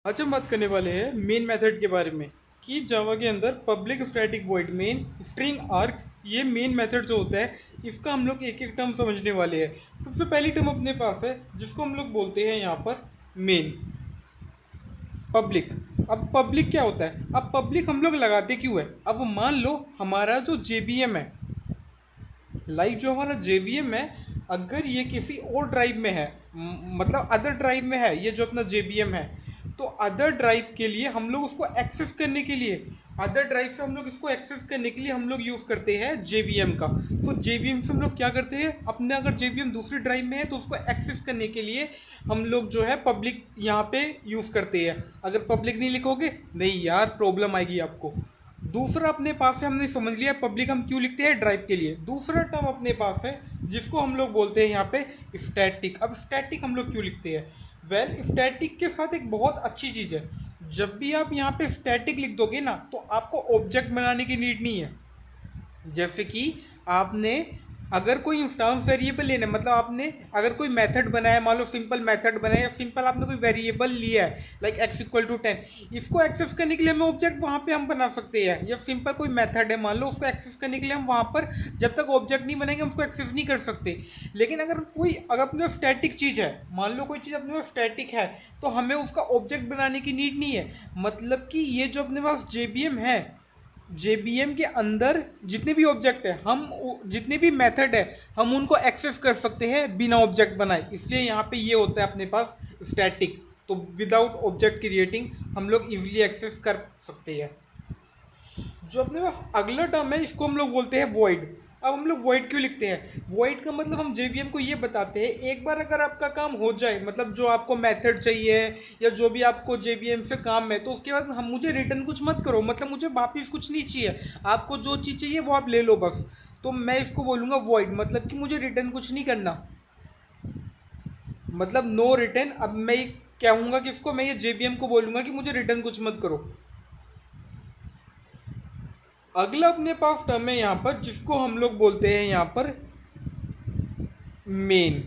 आज हम बात करने वाले हैं मेन मेथड के बारे में कि जावा के अंदर public static void main string arcs ये मेन मेथड जो होता है इसका हम लोग एक एक टर्म समझने वाले हैं। सबसे पहली टर्म अपने पास है जिसको हम लोग बोलते हैं यहाँ पर मेन पब्लिक। अब पब्लिक क्या होता है? अब पब्लिक हम लोग लगाते क्यों है? अब मान लो हमारा जो जेबीएम है, लाइक जो हमारा जेवीएम है, अगर ये किसी और ड्राइव में है, मतलब अदर ड्राइव में है, ये जो अपना जेबीएम है, तो अदर ड्राइव के लिए हम लोग उसको एक्सेस करने के लिए, अदर ड्राइव से हम लोग इसको एक्सेस करने के लिए हम लोग यूज़ करते हैं जेबीएम का। सो जेबीएम से हम लोग क्या करते हैं, अपने अगर जेबीएम दूसरी ड्राइव में है तो उसको एक्सेस करने के लिए हम लोग जो है पब्लिक यहाँ पे यूज़ करते हैं। अगर पब्लिक नहीं लिखोगे, नहीं यार प्रॉब्लम आएगी आपको। दूसरा अपने पास है, हमने समझ लिया पब्लिक हम क्यों लिखते हैं, ड्राइव के लिए। दूसरा टर्म अपने पास है जिसको हम लोग बोलते हैं यहाँ पे स्टैटिक। अब स्टैटिक हम लोग क्यों लिखते हैं? वेल, स्टैटिक के साथ एक बहुत अच्छी चीज़ है, जब भी आप यहाँ पे स्टैटिक लिख दोगे ना तो आपको ऑब्जेक्ट बनाने की नीड नहीं है। जैसे कि आपने अगर कोई इंस्टांस वेरिएबल लेना है, मतलब आपने अगर कोई मेथड बनाया, मान लो सिंपल मेथड बनाया या सिंपल आपने कोई वेरिएबल लिया है लाइक x=10, इसको एक्सेस करने के लिए हमें ऑब्जेक्ट वहाँ पे हम बना सकते हैं। या सिंपल कोई मेथड है मान लो, उसको एक्सेस करने के लिए हम वहाँ पर जब तक ऑब्जेक्ट नहीं बनेंगे हम उसको एक्सेस नहीं कर सकते। लेकिन अगर अपने पास स्टैटिक चीज़ है, मान लो कोई चीज़ अपने पास स्टैटिक है, तो हमें उसका ऑब्जेक्ट बनाने की नीड नहीं है। मतलब कि ये जो अपने पास जेबीएम है, जेबीएम के अंदर जितने भी ऑब्जेक्ट है, जितने भी मेथड है, हम उनको एक्सेस कर सकते हैं बिना ऑब्जेक्ट बनाए। इसलिए यहाँ पे ये होता है अपने पास स्टैटिक। तो विदाउट ऑब्जेक्ट क्रिएटिंग हम लोग इजीली एक्सेस कर सकते हैं। जो अपने पास अगला टर्म है इसको हम लोग बोलते हैं वॉइड। अब हम लोग वॉइड क्यों लिखते हैं? वॉइड का मतलब हम जेवीएम को ये बताते हैं, एक बार अगर आपका काम हो जाए, मतलब जो आपको मेथड चाहिए या जो भी आपको जेवीएम से काम है, तो उसके बाद हम मुझे रिटर्न कुछ मत करो, मतलब मुझे वापिस कुछ नहीं चाहिए, आपको जो चीज़ चाहिए वो आप ले लो बस। तो मैं इसको बोलूँगा वॉइड, मतलब कि मुझे रिटर्न कुछ नहीं करना, मतलब नो रिटर्न। अब मैं कहूँगा कि इसको, मैं ये जेबीएम को बोलूँगा कि मुझे रिटर्न कुछ मत करो। अगला अपने पास टर्म है यहाँ पर जिसको हम लोग बोलते हैं यहाँ पर मेन।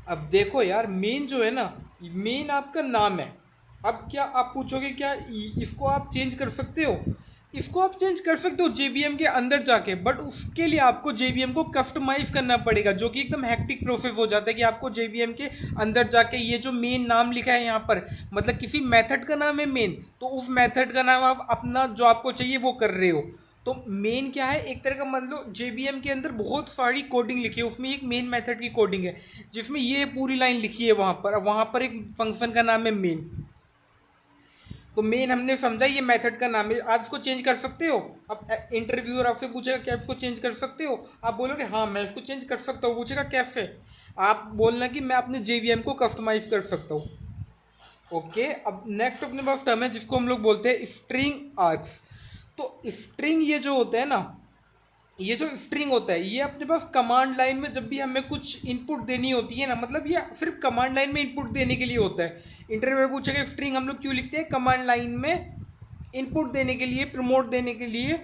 अब देखो यार, मेन जो है ना, मेन आपका नाम है। अब क्या आप पूछोगे क्या इसको आप चेंज कर सकते हो? इसको आप चेंज कर सकते हो जेबीएम के अंदर जाके, बट उसके लिए आपको जेबीएम को कस्टमाइज करना पड़ेगा, जो कि एकदम हैक्टिक प्रोसेस हो जाता है कि आपको जेबीएम के अंदर जाके ये जो मेन नाम लिखा है यहाँ पर, मतलब किसी मेथड का नाम है मेन, तो उस मेथड का नाम आप अपना जो आपको चाहिए वो कर रहे हो। तो मेन क्या है, एक तरह का मान लो जेबीएम के अंदर बहुत सारी कोडिंग लिखी है, उसमें एक मेन मेथड की कोडिंग है जिसमें ये पूरी लाइन लिखी है, वहाँ पर एक फंक्शन का नाम है मेन। तो मेन हमने समझा ये मेथड का नाम है, आप इसको चेंज कर सकते हो। अब इंटरव्यूअर आपसे पूछेगा क्या आप इसको चेंज कर सकते हो, आप बोलोगे हाँ मैं इसको चेंज कर सकता हूँ, पूछेगा कैसे, आप बोलना कि मैं अपने जेवीएम को कस्टमाइज कर सकता हूँ। ओके, अब नेक्स्ट अपने पास टर्म है जिसको हम लोग बोलते हैं स्ट्रिंग आर्क्स। तो स्ट्रिंग ये जो होता है ना, ये जो स्ट्रिंग होता है ये अपने पास कमांड लाइन में जब भी हमें कुछ इनपुट देनी होती है ना, मतलब ये सिर्फ कमांड लाइन में इनपुट देने के लिए होता है। इंटरव्यू पूछेगा स्ट्रिंग हम लोग क्यों लिखते हैं, कमांड लाइन में इनपुट देने के लिए, प्रमोट देने के लिए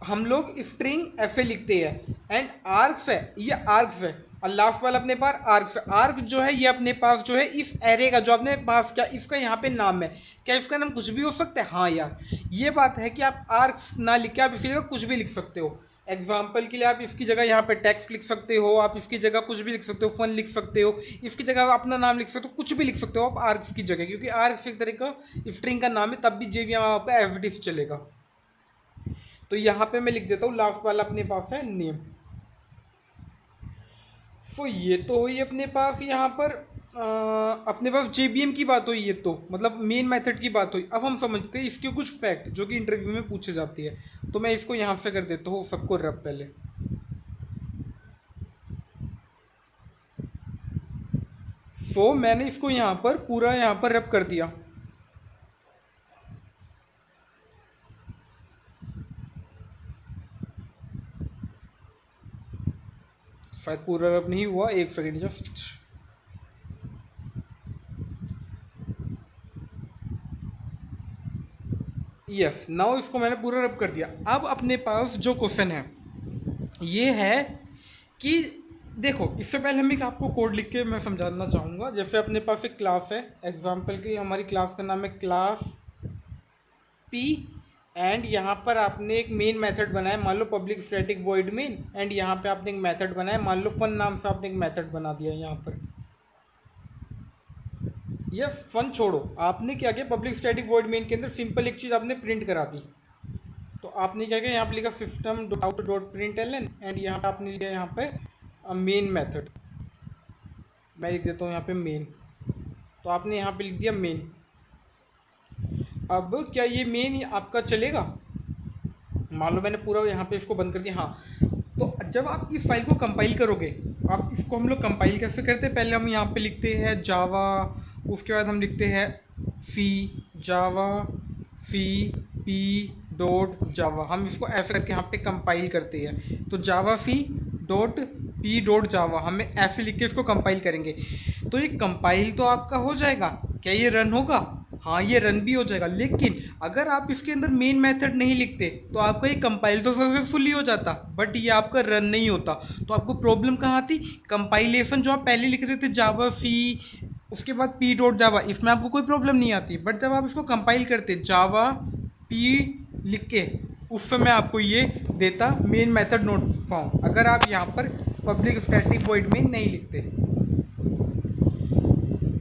हम लोग स्ट्रिंग ऐसे लिखते हैं। एंड आर्क्स है, ये आर्क्स है, और लास्ट वाला अपने पास आर्क्स। आर्क जो है ये अपने पास जो है इस एरे का जो अपने पास क्या इसका यहाँ पे नाम है, क्या इसका नाम कुछ भी हो सकता है? हाँ यार, ये बात है कि आप आर्क्स ना लिख के आप इसी जगह कुछ भी लिख सकते हो। एग्जाम्पल के लिए आप इसकी जगह यहाँ पे टेक्स्ट लिख सकते हो, आप इसकी जगह कुछ भी लिख सकते हो, फन लिख सकते हो, इसकी जगह आप अपना नाम लिख सकते हो, कुछ भी लिख सकते हो आप आर्क्स की जगह, क्योंकि आर्क्स एक तरह का स्ट्रिंग का नाम है, तब भी जेवीएम आपका एज इट इज चलेगा। तो यहाँ पे मैं लिख देता हूँ लास्ट वाला अपने पास है नेम। सो ये तो हुई अपने पास यहाँ पर अपने पास जेबीएम की बात हुई, ये तो मतलब मेन मेथड की बात हुई। अब हम समझते हैं इसके कुछ फैक्ट जो कि इंटरव्यू में पूछे जाती है। तो मैं इसको यहाँ से कर देता हूँ सबको रब पहले। सो मैंने इसको यहाँ पर पूरा यहाँ पर रब कर दिया। शायद पूरा रब नहीं हुआ, एक सेकेंड जस्ट। यस, नाउ इसको मैंने पूरा रब कर दिया। अब अपने पास जो क्वेश्चन है ये है कि देखो, इससे पहले हम एक आपको कोड लिख के मैं समझाना चाहूँगा। जैसे अपने पास एक क्लास है, एग्जाम्पल के लिए हमारी क्लास का नाम है क्लास पी, एंड यहाँ पर आपने एक मेन मेथड बनाया, मान लो public static void main, and यहाँ पे आपने एक मेथड बनाया, मान लो फन नाम से आपने एक मेथड बना दिया यहाँ पर। यस, फन छोड़ो, आपने क्या किया, पब्लिक स्टैटिक वॉइड मेन के अंदर सिंपल एक चीज़ आपने प्रिंट करा दी। तो आपने क्या किया, यहाँ पे लिखा system out dot print L N, and यहाँ पे आपने लिखा यहाँ पे मेन मेथड। मैं लिख देता हूँ यहाँ पे मेन। तो आपने यहाँ पे लिख दिया मेन। अब क्या ये मेन आपका चलेगा? मान लो मैंने पूरा यहाँ पे इसको बंद कर दिया। हाँ, तो जब आप इस फाइल को कंपाइल करोगे, आप इसको, हम लोग कंपाइल कैसे करते हैं, पहले हम यहाँ पे लिखते हैं जावा, उसके बाद हम लिखते हैं सी, जावा सी पी डॉट जावा, हम इसको ऐसे करके यहाँ पे कंपाइल करते हैं। तो Java C dot P dot Java, हमें ऐसे लिख के इसको कंपाइल करेंगे। तो ये कंपाइल तो आपका हो जाएगा, क्या ये रन होगा? हाँ, ये रन भी हो जाएगा। लेकिन अगर आप इसके अंदर मेन मेथड नहीं लिखते तो आपका ये कंपाइल तो सक्सेसफुली हो जाता, बट ये आपका रन नहीं होता। तो आपको प्रॉब्लम कहाँ थी? कंपाइलेशन जो आप पहले लिख रहे थे जावा सी, उसके बाद पी डॉट जावा, इसमें आपको कोई प्रॉब्लम नहीं आती। बट जब आप इसको कंपाइल करते जावा पी लिख के, उस समय आपको ये देता मेन मेथड नोट फाउंड, अगर आप यहाँ पर पब्लिक स्टैटिक वॉइड में नहीं लिखते।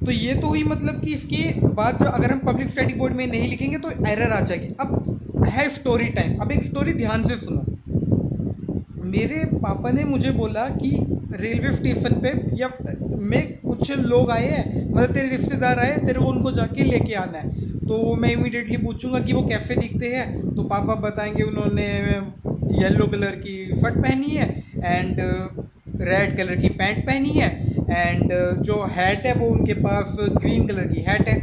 तो ये तो हुई, मतलब कि इसके बाद जो अगर हम पब्लिक स्टैटिक वॉइड में नहीं लिखेंगे तो एरर आ जाएगी। अब है स्टोरी टाइम। अब एक स्टोरी ध्यान से सुनो। मेरे पापा ने मुझे बोला कि रेलवे स्टेशन पे या में कुछ लोग आए हैं, मतलब तेरे रिश्तेदार आए, तेरे को उनको जाके लेके आना है। तो मैं इमीडिएटली पूछूंगा कि वो कैसे दिखते हैं, तो पापा बताएंगे उन्होंने येलो कलर की शर्ट पहनी है एंड रेड कलर की पैंट पहनी है, एंड जो हैट है वो उनके पास ग्रीन कलर की हैट है।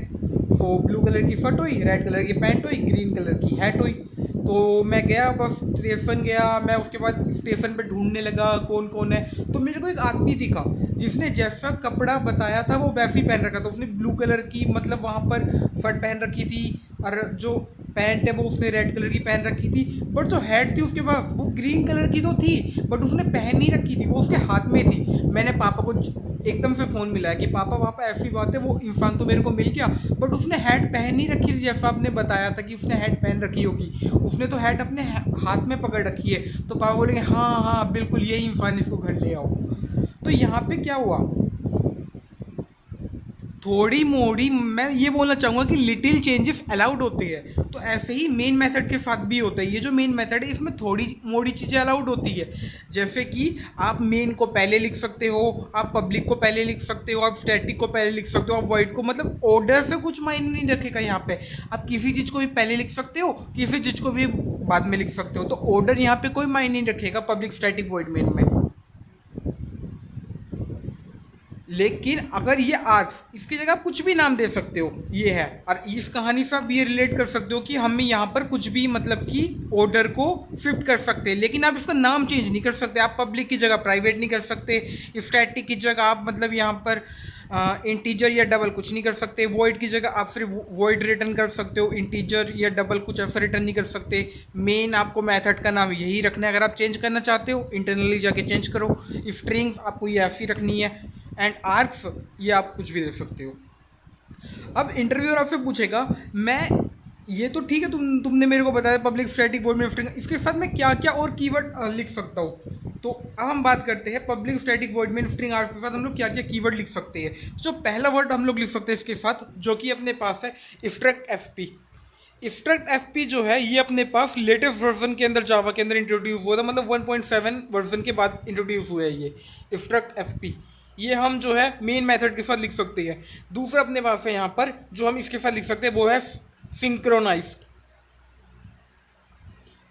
सो ब्लू कलर की शर्ट हुई, रेड कलर की पैंट हुई, ग्रीन कलर की हैट हुई। तो मैं गया, बस स्टेशन गया मैं, उसके बाद स्टेशन पे ढूंढने लगा कौन कौन है। तो मेरे को एक आदमी दिखा जिसने जैसा कपड़ा बताया था वो वैसे ही पहन रखा था। उसने ब्लू कलर की, मतलब वहाँ पर शर्ट पहन रखी थी, और जो पैंट है वो उसने रेड कलर की पहन रखी थी। बट जो हैट थी उसके पास वो ग्रीन कलर की तो थी, बट उसने पहन नहीं रखी थी, वो उसके हाथ में थी। मैंने पापा को एकदम से फ़ोन मिला है कि पापा पापा ऐसी बात है, वो इंसान तो मेरे को मिल गया, बट उसने हैट पहन नहीं रखी थी जैसा आपने बताया था कि उसने हैट पहन रखी होगी। उसने तो हैट अपने हाथ में पकड़ रखी है। तो पापा बोलेंगे हाँ हाँ बिल्कुल यही इंसान, इसको घर ले आओ। तो यहाँ पे क्या हुआ, थोड़ी मोड़ी, मैं ये बोलना चाहूँगा कि लिटिल चेंजेस अलाउड होते हैं। तो ऐसे ही मेन मेथड के साथ भी होता है। ये जो मेन मेथड है इसमें थोड़ी मोड़ी चीज़ें अलाउड होती है। जैसे कि आप मेन को पहले लिख सकते हो, आप पब्लिक को पहले लिख सकते हो, आप स्टैटिक को पहले लिख सकते हो, आप वॉइड को, मतलब ऑर्डर से कुछ मायने नहीं रखेगा यहाँ पे। आप किसी चीज़ को भी पहले लिख सकते हो, किसी चीज़ को भी बाद में लिख सकते हो। तो ऑर्डर यहाँ पे कोई मायने नहीं रखेगा पब्लिक स्टैटिक वॉइड मेन में। लेकिन अगर ये आर्क्स, इसकी जगह आप कुछ भी नाम दे सकते हो, ये है। और इस कहानी से आप ये रिलेट कर सकते हो कि हम यहाँ पर कुछ भी, मतलब कि ऑर्डर को शिफ्ट कर सकते हैं, लेकिन आप इसका नाम चेंज नहीं कर सकते। आप पब्लिक की जगह प्राइवेट नहीं कर सकते, स्टैटिक की जगह आप, मतलब यहाँ पर इंटीजर या डबल कुछ नहीं कर सकते, वॉइड की जगह आप सिर्फ वॉइड रिटर्न कर सकते हो, इंटीजर या डबल कुछ ऐसा रिटर्न नहीं कर सकते। मेन आपको मेथड का नाम यही रखना है। अगर आप चेंज करना चाहते हो इंटरनली जाके चेंज करो। स्ट्रिंग्स आपको ये ऐसी रखनी है, एंड आर्क्स ये आप कुछ भी दे सकते हो। अब इंटरव्यूअर आपसे पूछेगा, मैं ये तो ठीक है, तुमने मेरे को बताया पब्लिक स्टैटिक वॉइड में स्ट्रिंग, इसके साथ मैं क्या क्या और कीवर्ड लिख सकता हूँ। तो अब हम बात करते हैं पब्लिक स्टैटिक वॉइड में स्ट्रिंग आर्क्स के साथ हम लोग क्या क्या कीवर्ड लिख सकते हैं। जो पहला वर्ड हम लोग लिख सकते हैं इसके साथ, जो कि अपने पास है struct F P. Struct F P जो है ये अपने पास लेटेस्ट वर्जन के अंदर जावा के अंदर इंट्रोड्यूस हुआ था, मतलब 1.7 वर्जन के बाद इंट्रोड्यूस हुआ है ये स्ट्रक्ट एफ पी। ये हम जो है मेन मेथड के साथ लिख सकते हैं। दूसरा अपने पास है यहाँ पर जो हम इसके साथ लिख सकते हैं वो है सिंक्रोनाइज्ड।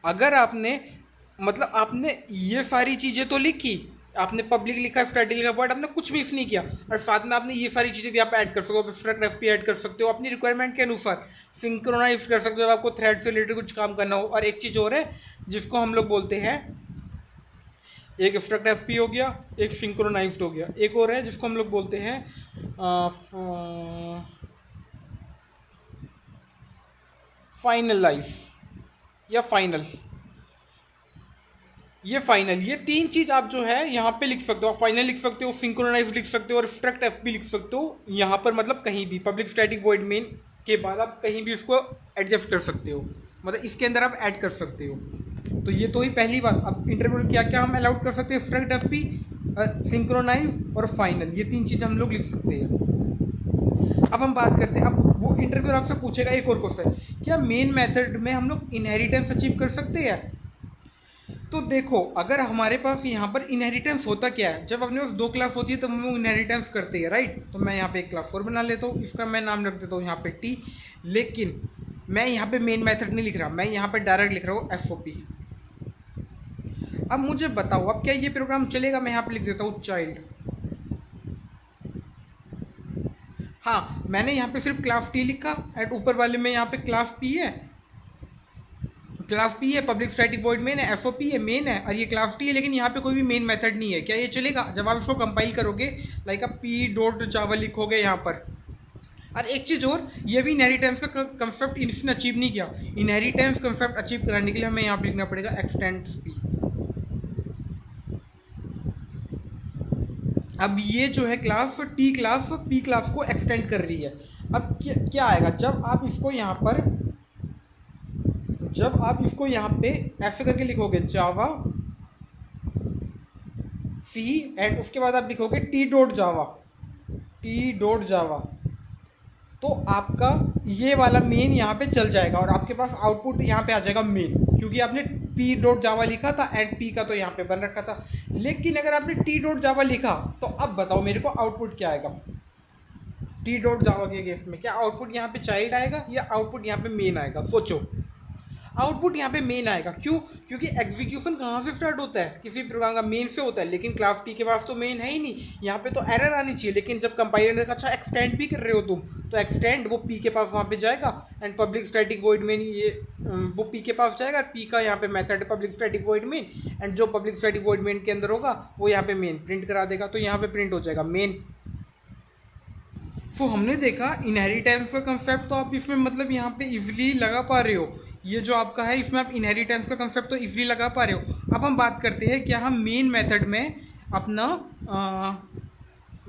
अगर आपने, मतलब आपने ये सारी चीज़ें तो लिखी, आपने पब्लिक लिखा, स्टैटिक लिखा, बट आपने कुछ मिस नहीं किया, और साथ में आपने ये सारी चीज़ें भी आप ऐड कर सकते हो, आप स्ट्रक्ट एफ पी ऐड कर सकते हो अपनी रिक्वायरमेंट के अनुसार, सिंक्रोनाइज कर सकते हो आपको थ्रेड से रिलेटेड कुछ काम करना हो। और एक चीज़ और है जिसको हम लोग बोलते हैं, एक स्ट्रक्ट एफ पी हो गया, एक सिंक्रोनाइज्ड हो गया, एक और है जिसको हम लोग बोलते हैं फाइनलाइज या फाइनल। ये फाइनल, ये तीन चीज आप जो है यहाँ पे लिख सकते हो। आप फाइनल लिख सकते हो, सिंक्रोनाइज लिख सकते हो और स्ट्रक्ट एफ भी लिख सकते हो यहाँ पर, मतलब कहीं भी पब्लिक स्टैटिक वॉइड मेन के बाद आप कहीं भी इसको एडजस्ट कर सकते हो, मतलब इसके अंदर आप ऐड कर सकते हो। तो ये तो ही पहली बात। अब इंटरव्यू क्या क्या हम अलाउड कर सकते हैं, स्ट्रक्ट एफ भी, सिंक्रोनाइज और फाइनल, ये तीन चीज़ हम लोग लिख सकते हैं। अब हम बात करते हैं, अब वो इंटरव्यू आपसे पूछेगा एक और क्वेश्चन, क्या मेन मेथड में हम लोग इनहेरिटेंस अचीव कर सकते हैं। तो देखो, अगर हमारे पास यहाँ पर इनहेरिटेंस होता क्या है, जब अपने पास दो क्लास होती है तो हम लोग इनहेरिटेंस करते हैं, राइट। तो मैं यहाँ पे एक क्लास 4 बना लेता हूँ, इसका मैं नाम रख देता हूँ यहाँ पे टी। लेकिन मैं यहाँ पे मेन मेथड नहीं लिख रहा, मैं यहाँ पे डायरेक्ट लिख रहा हूँ एसओपी। अब मुझे बताओ, अब क्या ये प्रोग्राम चलेगा। मैं यहाँ पे लिख देता हूँ चाइल्ड। हाँ, मैंने यहाँ पे सिर्फ क्लास टी लिखा एंड ऊपर वाले में यहाँ पे क्लास पी है, क्लास पी है, पब्लिक स्टैटिक वॉइड मेन है, एसओपी है, मेन है, और ये क्लास टी है। लेकिन यहाँ पे कोई भी मेन मेथड नहीं है। क्या ये चलेगा? जब आप इसको कंपाइल करोगे, लाइक आप पी डॉट जावा लिखोगे यहाँ पर। और एक चीज़ और, ये भी इनहेरिटेंस का कंसेप्ट इसने अचीव नहीं किया। इनहेरिटेंस कंसेप्ट अचीव कराने के लिए हमें यहाँ पे लिखना पड़ेगा एक्सटेंड्स पी। अब ये जो है class T class P class को एक्सटेंड कर रही है। अब क्या आएगा, जब आप इसको यहाँ पे ऐसे करके लिखोगे जावा सी एंड उसके बाद आप लिखोगे टी डॉट जावा, तो आपका ये वाला मेन यहाँ पे चल जाएगा और आपके पास आउटपुट यहाँ पे आ जाएगा मेन, क्योंकि आपने पी डॉट जावा लिखा था एंड पी का तो यहाँ पे बन रखा था। लेकिन अगर आपने टी डॉट जावा लिखा तो अब बताओ मेरे को आउटपुट क्या आएगा। टी डॉट जावा के केस में क्या आउटपुट यहाँ पे चाइल्ड आएगा या आउटपुट यहाँ पे मेन आएगा? सोचो, आउटपुट यहाँ पे मेन आएगा। क्यों? क्योंकि एग्जीक्यूशन कहाँ से स्टार्ट होता है, किसी प्रोग्राम का मेन से होता है। लेकिन क्लास टी के पास तो मेन है ही नहीं, यहाँ पे तो एरर आनी चाहिए। लेकिन जब कंपाइलर ने कहा अच्छा एक्सटेंड भी कर रहे हो तुम, तो एक्सटेंड वो पी के पास वहाँ पे जाएगा and public static void main ये वो पी के पास जाएगा। पी का यहाँ पे मेथड है public static void main and जो पब्लिक स्टैटिक वॉइड मेन के अंदर होगा वो यहाँ पे मेन प्रिंट करा देगा। तो यहाँ पे प्रिंट हो जाएगा मेन। सो हमने देखा इनहेरिटेंस का कंसेप्ट तो आप इसमें मतलब यहाँ पे इजीली लगा पा रहे हो। ये जो आपका है इसमें आप इनहेरिटेंस का कंसेप्ट तो इजीली लगा पा रहे हो। अब हम बात करते हैं क्या हम मेन मेथड में अपना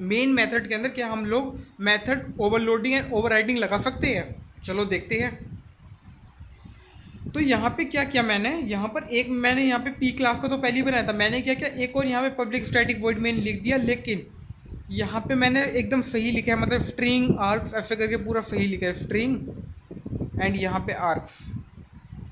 मेन मेथड के अंदर क्या हम लोग मेथड ओवरलोडिंग एंड ओवरराइडिंग लगा सकते हैं। चलो देखते हैं। तो यहाँ पे क्या किया मैंने, यहाँ पर एक मैंने यहाँ पे पी क्लास का तो पहले ही बनाया था। मैंने क्या किया, एक और यहाँ पे पब्लिक स्टैटिक वॉइड मेन लिख दिया। लेकिन यहाँ पे मैंने एकदम सही लिखा है, मतलब स्ट्रिंग आर्क्स ऐसे करके पूरा सही लिखा है, स्ट्रिंग एंड यहाँ पे आर्क्स,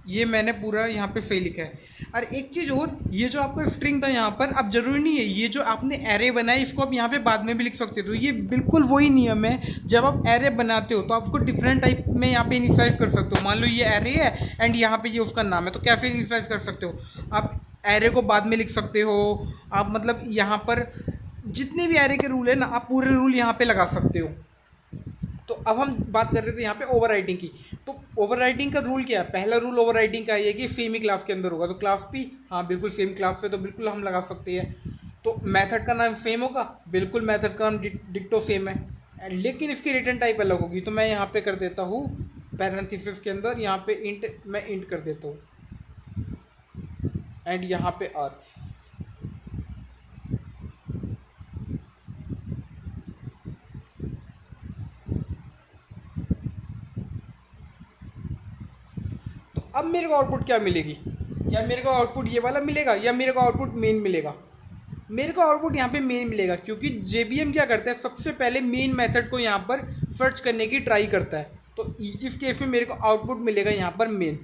ये मैंने पूरा यहाँ पे सही लिखा है। और एक चीज़ और, ये जो आपका स्ट्रिंग था यहाँ पर, अब जरूरी नहीं है ये जो आपने एरे बनाया इसको आप यहाँ पे बाद में भी लिख सकते हो। तो ये बिल्कुल वही नियम है, जब आप एरे बनाते हो तो आप उसको डिफरेंट टाइप में यहाँ पे इनिशियलाइज कर सकते हो। मान लो ये एरे है एंड यहाँ पे ये उसका नाम है, तो कैसे इनिशियलाइज कर सकते हो आप? एरे को बाद में लिख सकते हो आप, मतलब यहाँ पर जितने भी एरे के रूल है ना, आप पूरे रूल यहाँ पे लगा सकते हो। तो अब हम बात कर रहे थे यहाँ पे ओवरराइडिंग की। तो ओवरराइडिंग का रूल क्या है? पहला रूल ओवरराइडिंग का ये है कि सेम ही क्लास के अंदर होगा। तो क्लास पी, हाँ बिल्कुल सेम क्लास से, तो बिल्कुल हम लगा सकते हैं। तो मेथड का नाम सेम होगा, बिल्कुल मेथड का नाम डिक्टो सेम है, लेकिन इसकी रिटर्न टाइप अलग होगी। तो मैं यहाँ पे कर देता हूँ पैरेंथेसिस के अंदर, यहाँ पे इंट, मैं इंट कर देता हूँ एंड यहाँ पे आर्क्स। अब मेरे को आउटपुट क्या मिलेगी? क्या मेरे को आउटपुट ये वाला मिलेगा या मेरे को आउटपुट मेन मिलेगा? मेरे को आउटपुट यहाँ पे मेन मिलेगा, क्योंकि JVM क्या करता है, सबसे पहले मेन मेथड को यहाँ पर सर्च करने की ट्राई करता है। तो इस केस में मेरे को आउटपुट मिलेगा यहाँ पर मेन।